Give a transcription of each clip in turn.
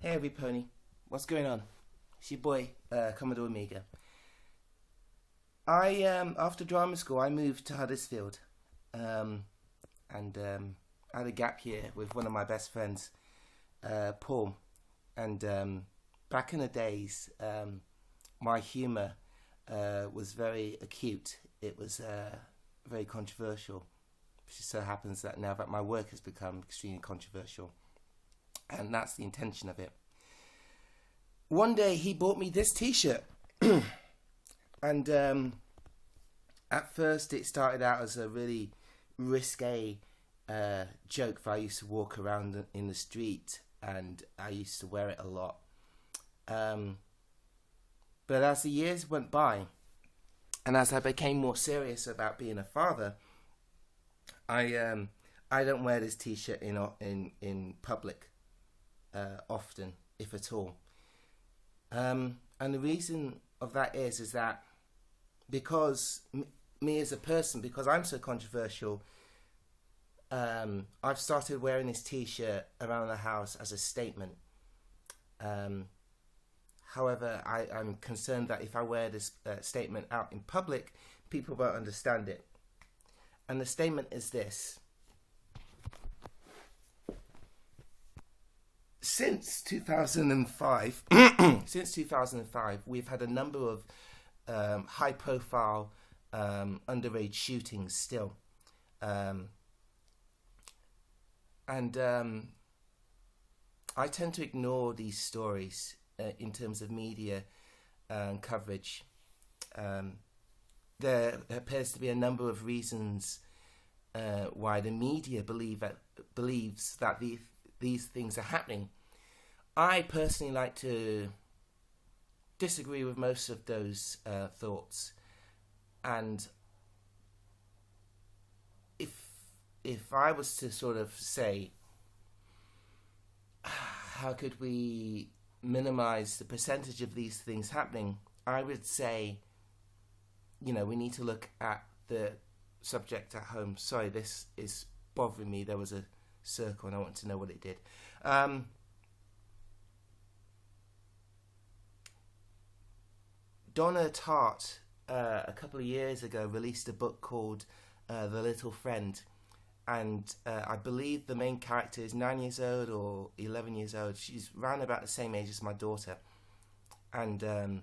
Hey, every what's going on? It's your boy, Commodore Amiga. After drama school, I moved to Huddersfield, and I had a gap year with one of my best friends, Paul. And back in the days, my humour was very acute. It was very controversial. It just so happens that now that my work has become extremely controversial, and that's the intention of it. One day he bought me this t-shirt and at first it started out as a really risque joke that I used to walk around in the street, and I used to wear it a lot. But as the years went by and as I became more serious about being a father, I don't wear this t-shirt in public often, if at all. And the reason of that is that because me as a person, because I'm so controversial, I've started wearing this t-shirt around the house as a statement. However, I'm concerned that if I wear this statement out in public, people won't understand it. And the statement is this. Since 2005, we've had a number of high-profile underage shootings still, and I tend to ignore these stories in terms of media coverage. There appears to be a number of reasons why the media believes that these things are happening. I personally like to disagree with most of those thoughts, and if I was to sort of say, how could we minimize the percentage of these things happening, I would say, we need to look at the subject at home. Sorry, this is bothering me. There was a circle and I want to know what it did. Donna Tartt a couple of years ago released a book called The Little Friend, and I believe the main character is 9 years old or 11 years old. She's around about the same age as my daughter, and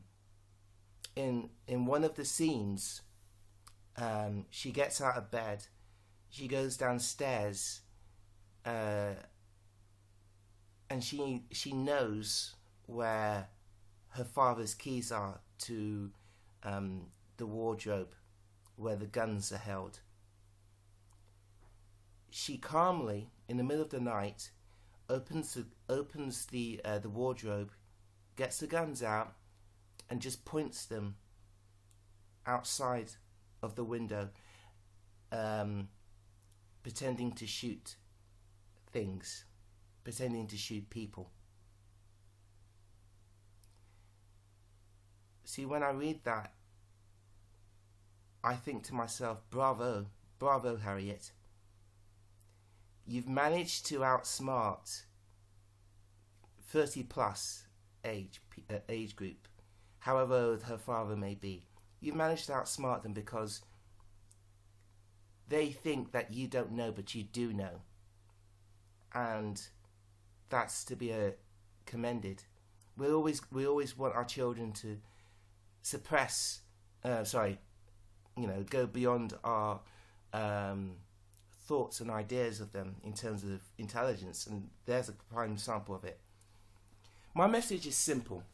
in one of the scenes, she gets out of bed, she goes downstairs, and she knows where her father's keys are to the wardrobe where the guns are held. She calmly, in the middle of the night, opens the wardrobe, gets the guns out, and just points them outside of the window, pretending to shoot things, pretending to shoot people. See, when I read that, I think to myself, bravo, Harriet. You've managed to outsmart 30 plus age group, however old her father may be. You've managed to outsmart them because they think that you don't know, but you do know. And that's to be commended. We always want our children to suppress, go beyond our thoughts and ideas of them in terms of intelligence, and there's a prime example of it. My message is simple.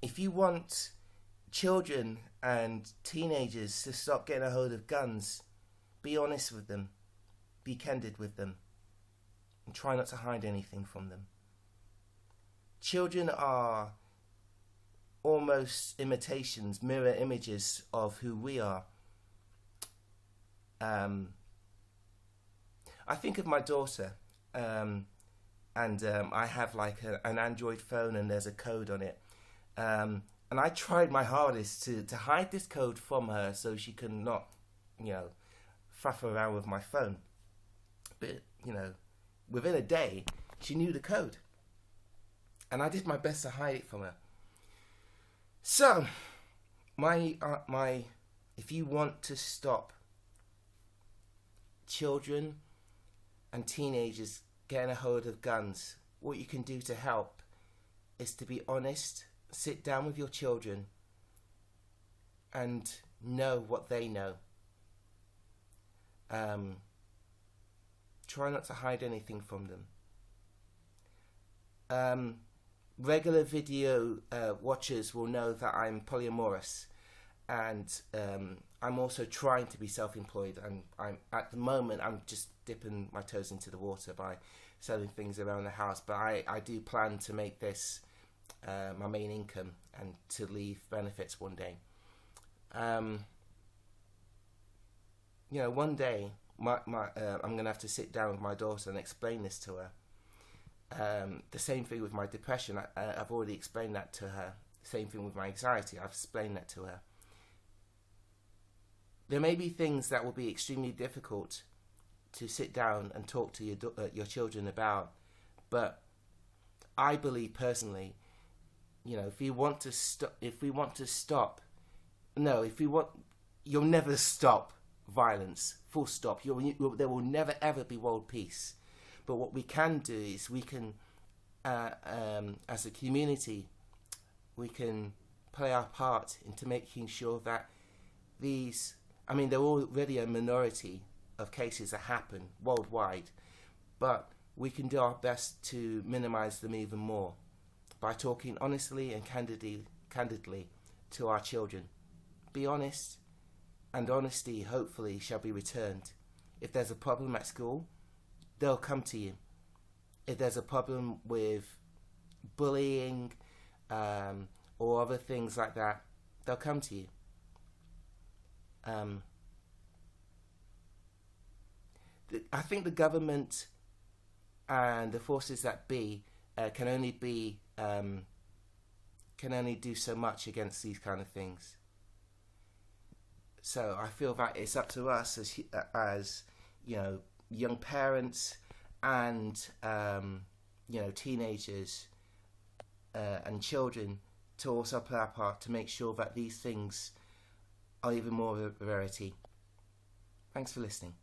If you want children and teenagers to stop getting a hold of guns, be honest with them, be candid with them, and try not to hide anything from them. Children are almost imitations, mirror images of who we are. I think of my daughter, and I have like an Android phone, and there's a code on it. And I tried my hardest to hide this code from her so she can not, faff around with my phone. But, within a day, she knew the code. and I did my best to hide it from her. So, if you want to stop children and teenagers getting a hold of guns, what you can do to help is to be honest, sit down with your children and know what they know. Try not to hide anything from them. Regular video watchers will know that I'm polyamorous, and I'm also trying to be self-employed. I'm at the moment I'm just dipping my toes into the water by selling things around the house, but I do plan to make this my main income and to leave benefits one day. One day I'm gonna have to sit down with my daughter and explain this to her. The same thing with my depression. I've already explained that to her. Same thing with my anxiety. I've explained that to her. There may be things that will be extremely difficult to sit down and talk to your children about, but I believe personally, if we want to stop, you'll never stop violence. Full stop. There will never ever be world peace. But what we can do is we can, as a community, we can play our part into making sure that there are already a minority of cases that happen worldwide, but we can do our best to minimize them even more by talking honestly and candidly to our children. Be honest, and honesty hopefully shall be returned. If there's a problem at school, they'll come to you. If there's a problem with bullying or other things like that, they'll come to you. I think the government and the forces that be can only do so much against these kind of things. So I feel that it's up to us as young parents and teenagers and children to also play our part to make sure that these things are even more of a rarity. Thanks for listening.